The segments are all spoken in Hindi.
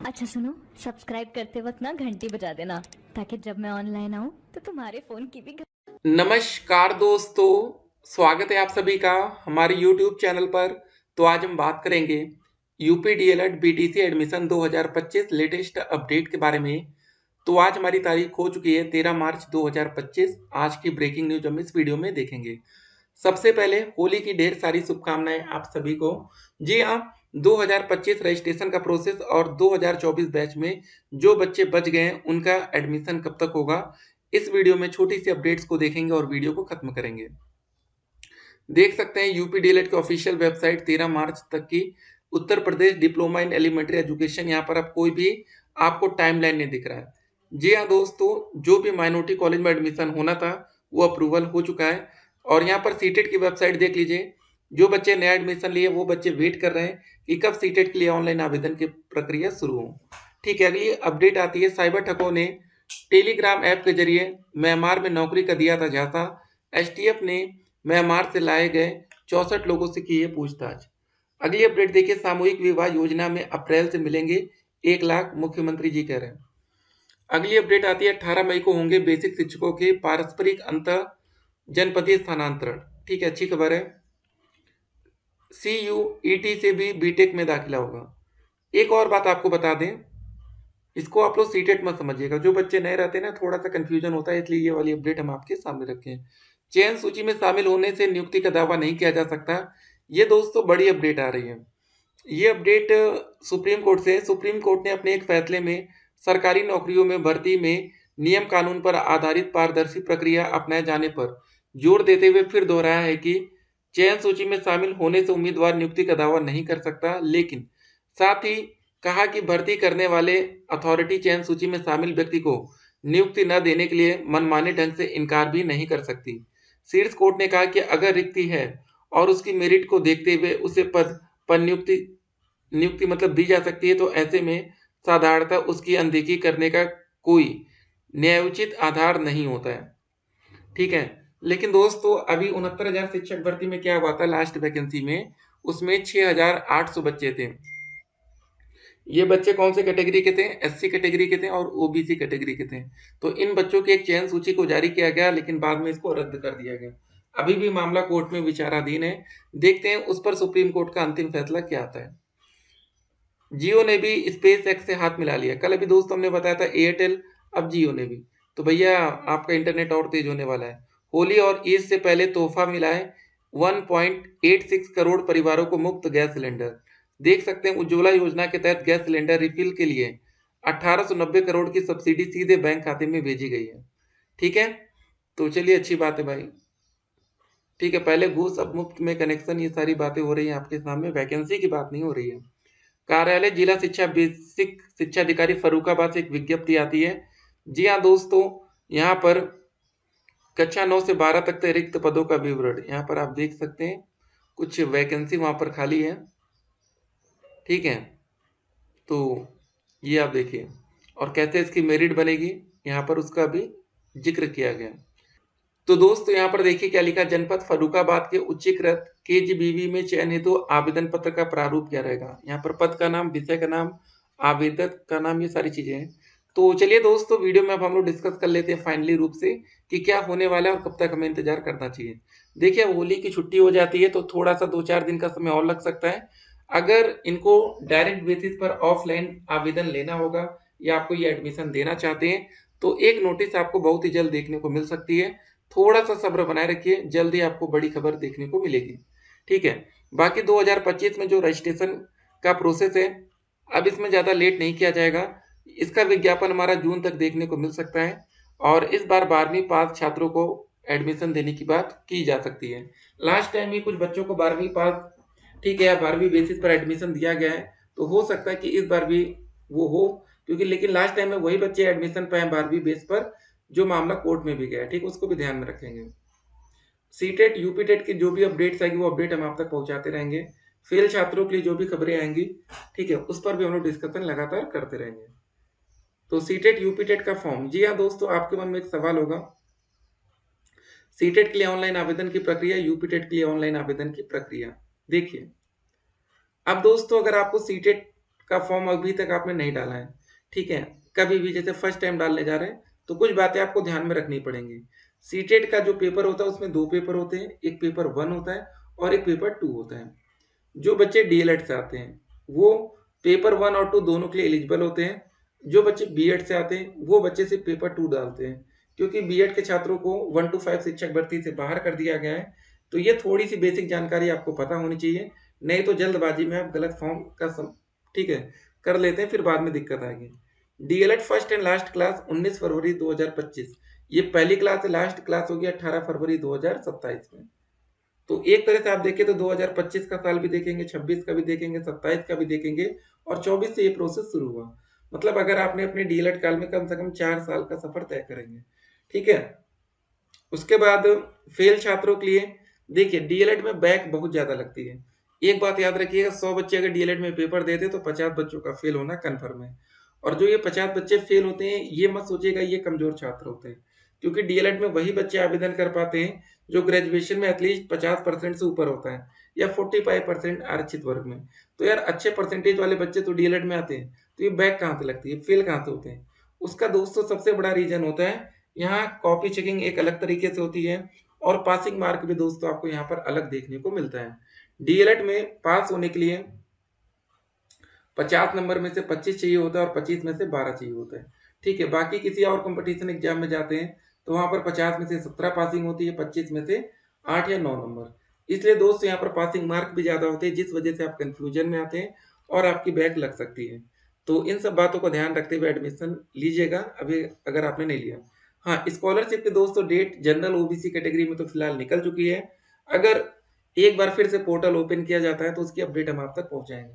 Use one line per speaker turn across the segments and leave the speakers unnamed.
अच्छा सुनो, सब्सक्राइब करते वक्त ना घंटी बजा देना ताकि जब मैं ऑनलाइन आऊँ तो तुम्हारे फोन की भी
नमस्कार दोस्तों, स्वागत है आप सभी का हमारे YouTube चैनल पर। तो आज हम बात करेंगे UP DElEd BTC admission 2025 latest update के बारे में। तो आज हमारी तारीख हो चुकी है 13 मार्च 2025। आज की ब्रेकिंग न्यूज हम इस वीडियो में देखेंगे। सबसे पहले होली की ढेर सारी शुभकामनाएं आप सभी को। जी हाँ, 2025 रजिस्ट्रेशन का प्रोसेस और 2024 बैच में जो बच्चे बच गए हैं उनका एडमिशन कब तक होगा, इस वीडियो में छोटी सी अपडेट्स को देखेंगे और वीडियो को खत्म करेंगे। देख सकते हैं यूपी डीएलएड की ऑफिशियल वेबसाइट 13 मार्च तक की Uttar Pradesh diploma in elementary education. यहाँ पर अब कोई भी आपको टाइमलाइन नहीं दिख रहा है। जी हाँ दोस्तों, जो भी माइनॉरिटी कॉलेज में एडमिशन होना था वो अप्रूवल हो चुका है। और यहाँ पर सीटेट की वेबसाइट देख लीजिए। जो बच्चे नया एडमिशन लिए वो बच्चे वेट कर रहे हैं कि कब सीटेट के लिए ऑनलाइन आवेदन की प्रक्रिया शुरू हो। ठीक है, अगली अपडेट आती है। साइबर ठगों ने टेलीग्राम ऐप के जरिए म्यांमार में नौकरी का दिया था झांसा। एसटीएफ ने म्यांमार से लाए गए 64 लोगों से की है पूछताछ। अगली अपडेट देखिए। सामूहिक विवाह योजना में अप्रैल से मिलेंगे 1 लाख, मुख्यमंत्री जी कह रहे हैं। अगली अपडेट आती है 18 मई को होंगे बेसिक शिक्षकों के पारस्परिक अंतर जनपदीय स्थानांतरण। ठीक है, अच्छी खबर है। CUET से भी बीटेक में दाखिला होगा। एक और बात आपको बता दें, इसको आप लोग सीटेट मत समझिएगा। जो बच्चे नए रहते हैं ना, थोड़ा सा कंफ्यूजन होता है, इसलिए ये वाली अपडेट हम आपके सामने रखे हैं। चयन सूची में शामिल होने से नियुक्ति का दावा नहीं किया जा सकता। ये दोस्तों बड़ी अपडेट आ रही है। ये अपडेट सुप्रीम कोर्ट से है। सुप्रीम कोर्ट ने अपने एक फैसले में सरकारी नौकरियों में भर्ती में नियम कानून पर आधारित पारदर्शी प्रक्रिया अपनाए जाने पर जोर देते हुए फिर दोहराया है कि चयन सूची में शामिल होने से उम्मीदवार नियुक्ति का दावा नहीं कर सकता। लेकिन साथ ही कहा कि भर्ती करने वाले अथॉरिटी चयन सूची में शामिल व्यक्ति को नियुक्ति न देने के लिए मनमाने ढंग से इनकार भी नहीं कर सकती। शीर्ष कोर्ट ने कहा कि अगर रिक्ति है और उसकी मेरिट को देखते हुए उसे पद पर नियुक्ति नियुक्ति मतलब दी जा सकती है, तो ऐसे में साधारणतः उसकी अनदेखी करने का कोई न्यायोचित आधार नहीं होता है। ठीक है, लेकिन दोस्तों अभी 69,000 शिक्षक भर्ती में क्या हुआ था लास्ट वैकेंसी में, उसमें 6,800 बच्चे थे। ये बच्चे कौन से कैटेगरी के थे? एससी कैटेगरी के थे और ओबीसी कैटेगरी के थे। तो इन बच्चों की एक चयन सूची को जारी किया गया, लेकिन बाद में इसको रद्द कर दिया गया। अभी भी मामला कोर्ट में विचाराधीन है। देखते हैं उस पर सुप्रीम कोर्ट का अंतिम फैसला क्या आता है। जियो ने भी स्पेस एक्स से हाथ मिला लिया। कल अभी दोस्त हमने बताया था एयरटेल, अब जियो ने भी। तो भैया आपका इंटरनेट और तेज होने वाला है। होली और ईद से पहले तोहफा मिला है 1.86 करोड़ परिवारों को मुफ्त गैस सिलेंडर। देख सकते हैं उज्ज्वला योजना के तहत गैस सिलेंडर रिफिल के लिए 1890 करोड़ की सब्सिडी सीधे बैंक खाते में भेजी गई है। ठीक है, तो चलिए अच्छी बात है भाई। ठीक है, पहले घूस अब मुफ्त में कनेक्शन, ये सारी बातें हो रही हैं आपके सामने, वैकेंसी की बात नहीं हो रही है। कार्यालय जिला शिक्षा बेसिक शिक्षा अधिकारी फर्रुखाबाद से एक विज्ञप्ति आती है। जी हाँ दोस्तों, यहाँ पर कक्षा 9 से 12 तक के रिक्त पदों का विवरण यहाँ पर आप देख सकते हैं। कुछ वैकेंसी वहाँ पर खाली है। ठीक है, तो ये आप देखिए और कैसे इसकी मेरिट बनेगी, यहाँ पर उसका भी जिक्र किया गया। तो दोस्तों यहाँ पर देखिए क्या लिखा। जनपद फर्रुखाबाद के उच्चीकृत केजीबीवी में चयन हेतु आवेदन पत्र का प्रारूप क्या रहेगा। यहाँ पर पद का नाम, विषय का नाम, आवेदक का नाम, ये सारी चीजें हैं। तो चलिए दोस्तों, वीडियो में अब हम लोग डिस्कस कर लेते हैं फाइनली रूप से कि क्या होने वाला है और कब तक हमें इंतजार करना चाहिए। देखिए होली की छुट्टी हो जाती है तो थोड़ा सा 2-4 दिन का समय और लग सकता है। अगर इनको डायरेक्ट बेसिस पर ऑफलाइन आवेदन लेना होगा या आपको ये एडमिशन देना चाहते हैं, तो एक नोटिस आपको बहुत ही जल्द देखने को मिल सकती है। थोड़ा सा सब्र बनाए रखिए, जल्दी आपको बड़ी खबर देखने को मिलेगी। ठीक है, बाकी 2025 में जो रजिस्ट्रेशन का प्रोसेस है, अब इसमें ज़्यादा लेट नहीं किया जाएगा। इसका विज्ञापन हमारा जून तक देखने को मिल सकता है और इस बार 12वीं पास छात्रों को एडमिशन देने की बात की जा सकती है। लास्ट टाइम भी कुछ बच्चों को 12वीं पास, ठीक है, 12वीं बेसिस पर एडमिशन दिया गया है। तो हो सकता है कि इस बार भी वो हो, क्योंकि लेकिन लास्ट टाइम में वही बच्चे एडमिशन पाए 12वीं बेस पर जो मामला कोर्ट में भी गया। ठीक, उसको भी ध्यान में रखेंगे। सीटेट यूपीटेट की जो भी अपडेट्स आएगी वो अपडेट हम आप तक पहुंचाते रहेंगे। फेल छात्रों के लिए जो भी खबरें आएंगी, ठीक है, उस पर भी हम लोग डिस्कशन लगातार करते रहेंगे। तो सीटेट यूपीटेट का फॉर्म, जी हाँ दोस्तों, आपके मन में एक सवाल होगा, सीटेट के लिए ऑनलाइन आवेदन की प्रक्रिया, यूपीटेट के लिए ऑनलाइन आवेदन की प्रक्रिया। देखिए अब दोस्तों, अगर आपको सीटेट का फॉर्म अभी तक आपने नहीं डाला है, ठीक है, कभी भी जैसे फर्स्ट टाइम डालने जा रहे हैं, तो कुछ बातें आपको ध्यान में रखनी पड़ेंगी। सीटेट का जो पेपर होता है उसमें 2 पेपर होते हैं, एक पेपर 1 होता है और एक पेपर 2 होता है। जो बच्चे डीएलएड से आते हैं वो पेपर 1 और 2 दोनों के लिए एलिजिबल होते हैं। जो बच्चे बीएड से आते हैं वो बच्चे सिर्फ पेपर 2 डालते हैं, क्योंकि बीएड के छात्रों को 1 to 5 शिक्षक भर्ती से बाहर कर दिया गया है। तो ये थोड़ी सी बेसिक जानकारी आपको पता होनी चाहिए, नहीं तो जल्दबाजी में आप गलत फॉर्म का ठीक है कर लेते हैं, फिर बाद में दिक्कत आएगी। DElEd first and last class 19 फरवरी 2025, ये पहली क्लास है, लास्ट क्लास होगी 18 फरवरी 2027 में। तो एक तरह से आप देखें तो 2025 का साल भी देखेंगे, 26 का भी देखेंगे, 27 का भी देखेंगे और 24 से ये प्रोसेस शुरू हुआ। मतलब अगर आपने अपने डीएलएड काल में कम से कम 4 साल का सफर तय करेंगे, ठीक है। उसके बाद फेल छात्रों के लिए देखिए डीएलएड में बैक बहुत ज्यादा लगती है। एक बात याद रखिएगा, 100 बच्चे अगर डीएलएड में पेपर देते तो 50 बच्चों का फेल होना कन्फर्म है। और जो ये 50 बच्चे फेल होते हैं, ये मत सोचिएगा ये कमजोर छात्र होते हैं, क्योंकि डीएलएड में वही बच्चे आवेदन कर पाते हैं जो ग्रेजुएशन में एटलीस्ट 50% से ऊपर होता है या 45% आरक्षित वर्ग में। तो यार अच्छे परसेंटेज वाले बच्चे तो डीएलएड में आते हैं, तो ये बैक कहाँ से लगती है, फेल कहाँ से होते हैं? उसका दोस्तों सबसे बड़ा रीजन होता है यहाँ कॉपी चेकिंग एक अलग तरीके से होती है और पासिंग मार्क भी दोस्तों आपको यहाँ पर अलग देखने को मिलता है। डीएलएड में पास होने के लिए 50 नंबर में से 25 चाहिए होता है और 25 में से 12 चाहिए होता है, ठीक है। बाकी किसी और कंपटीशन एग्जाम में जाते हैं तो वहां पर 50 में से 17 पासिंग होती है, 25 में से 8 या 9 नंबर। इसलिए दोस्तों यहाँ पर पासिंग मार्क भी ज्यादा होते हैं, जिस वजह से आप कंफ्यूजन में आते हैं और आपकी बैक लग सकती है। तो इन सब बातों को ध्यान रखते हुए एडमिशन लीजिएगा अभी अगर आपने नहीं लिया। हाँ, स्कॉलरशिप की दोस्तों डेट जनरल ओबीसी कैटेगरी में तो फिलहाल निकल चुकी है। अगर एक बार फिर से पोर्टल ओपन किया जाता है तो उसकी अपडेट हम आप तक पहुंचाएंगे।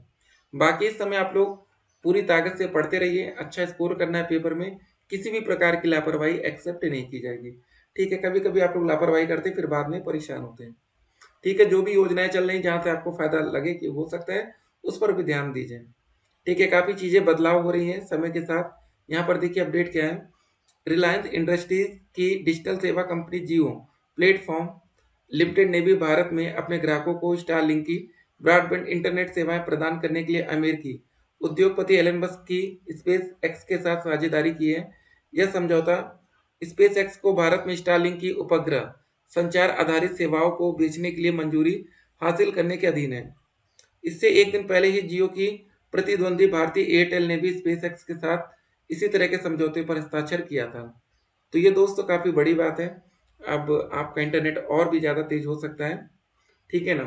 बाकी इस समय आप लोग पूरी ताकत से पढ़ते रहिए, अच्छा स्कोर करना है पेपर में, किसी भी प्रकार की लापरवाही एक्सेप्ट नहीं की जाएगी, ठीक है। कभी कभी आप लोग लापरवाही करते फिर बाद में परेशान होते हैं, ठीक है। जो भी योजनाएं चल रही जहां से आपको फायदा लगे कि हो सकता है उस पर भी ध्यान दीजिए, ठीक है। काफी चीजें बदलाव हो रही हैं समय के साथ। यहाँ पर देखिए अपडेट क्या है, रिलायंस इंडस्ट्रीज की डिजिटल सेवा कंपनी जियो प्लेटफॉर्म लिमिटेड ने भी भारत में अपने ग्राहकों को स्टारलिंक की ब्रॉडबैंड इंटरनेट सेवाएं प्रदान करने के लिए अमेरिकी उद्योगपति एलन मस्क की स्पेस एक्स के साथ साझेदारी की है। यह समझौता स्पेस एक्स को भारत में स्टारलिंक की उपग्रह संचार आधारित सेवाओं को बेचने के लिए मंजूरी हासिल करने के अधीन है। इससे एक दिन पहले ही जियो की प्रतिद्वंदी भारतीय एयरटेल ने भी स्पेस एक्स के साथ इसी तरह के समझौते पर हस्ताक्षर किया था। तो ये दोस्तों काफी बड़ी बात है, अब आपका इंटरनेट और भी ज्यादा तेज हो सकता है, ठीक है ना।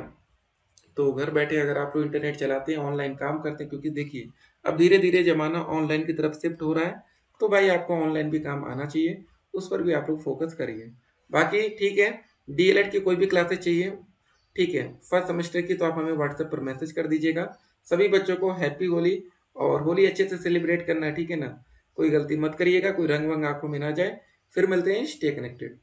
तो घर बैठे अगर आप लोग इंटरनेट चलाते हैं, ऑनलाइन काम करते हैं, क्योंकि देखिए अब धीरे धीरे जमाना ऑनलाइन की तरफ शिफ्ट हो रहा है, तो भाई आपको ऑनलाइन भी काम आना चाहिए, उस पर भी आप लोग फोकस करिए। बाकी ठीक है, डीएलएड की कोई भी क्लासेस चाहिए, ठीक है, फर्स्ट सेमेस्टर की, तो आप हमें व्हाट्सएप पर मैसेज कर दीजिएगा। सभी बच्चों को हैप्पी होली, और होली अच्छे से सेलिब्रेट करना है, ठीक है ना। कोई गलती मत करिएगा, कोई रंग वंग आंखों में ना जाए। फिर मिलते हैं, स्टे कनेक्टेड।